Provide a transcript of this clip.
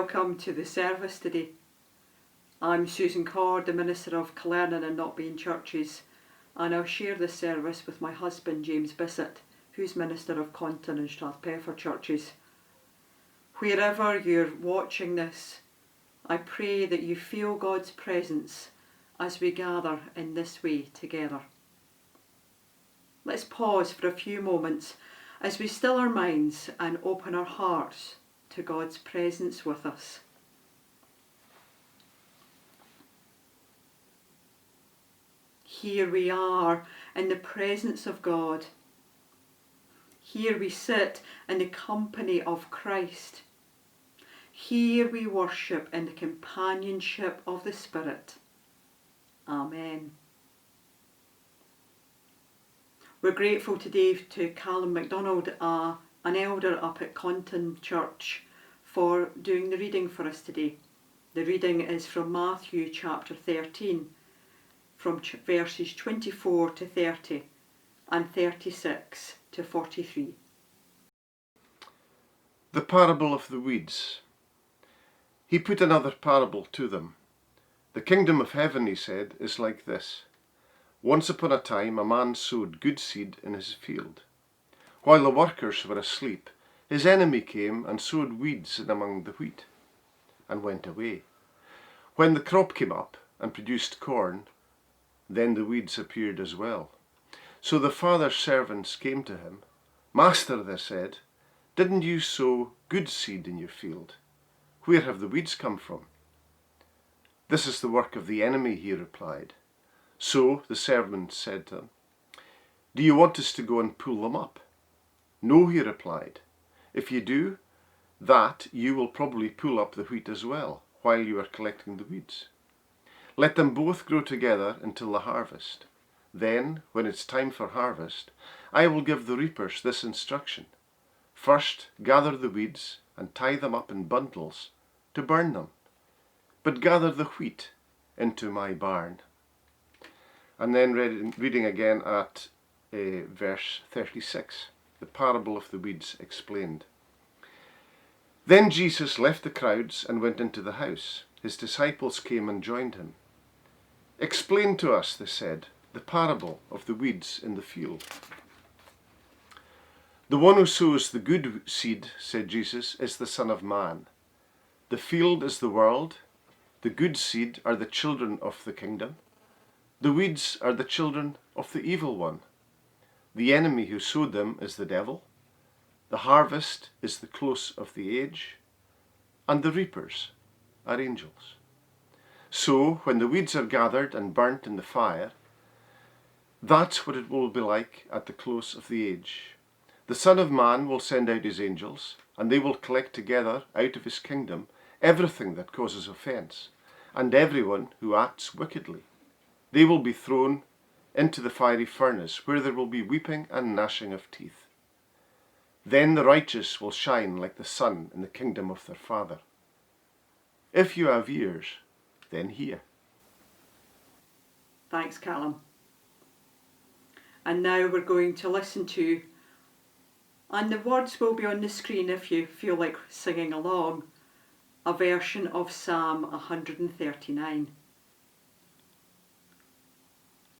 Welcome to the service today. I'm Susan Cord, the Minister of Killearnan and Knockbain churches, and I'll share this service with my husband James Bissett, who's Minister of Contin and Strathpeffer churches. Wherever you're watching this, I pray that you feel God's presence as we gather in this way together. Let's pause for a few moments as we still our minds and open our hearts to God's presence with us. Here we are in the presence of God. Here we sit in the company of Christ. Here we worship in the companionship of the Spirit. Amen. We're grateful today to Callum MacDonald, an elder up at Contin Church, for doing the reading for us today. The reading is from Matthew chapter 13, from verses 24 to 30 and 36 to 43. The parable of the weeds. He put another parable to them. The kingdom of heaven, he said, is like this. Once upon a time a man sowed good seed in his field. While the workers were asleep, his enemy came and sowed weeds in among the wheat, and went away. When the crop came up and produced corn, then the weeds appeared as well. So the father's servants came to him. Master, they said, didn't you sow good seed in your field? Where have the weeds come from? This is the work of the enemy, he replied. So the servants said to him, do you want us to go and pull them up? No, he replied. If you do that, you will probably pull up the wheat as well, while you are collecting the weeds. Let them both grow together until the harvest. Then, when it's time for harvest, I will give the reapers this instruction. First, gather the weeds and tie them up in bundles to burn them, but gather the wheat into my barn. And then reading again at verse 36, the parable of the weeds explained. Then Jesus left the crowds and went into the house. His disciples came and joined him. Explain to us, they said, the parable of the weeds in the field. The one who sows the good seed, said Jesus, is the Son of Man. The field is the world. The good seed are the children of the kingdom. The weeds are the children of the evil one. The enemy who sowed them is the devil. The harvest is the close of the age, and the reapers are angels. So, when the weeds are gathered and burnt in the fire, that's what it will be like at the close of the age. The Son of Man will send out his angels, and they will collect together out of his kingdom everything that causes offence, and everyone who acts wickedly. They will be thrown into the fiery furnace, where there will be weeping and gnashing of teeth. Then the righteous will shine like the sun in the kingdom of their Father. If you have ears, then hear. Thanks, Callum. And now we're going to listen to, and the words will be on the screen if you feel like singing along, a version of Psalm 139.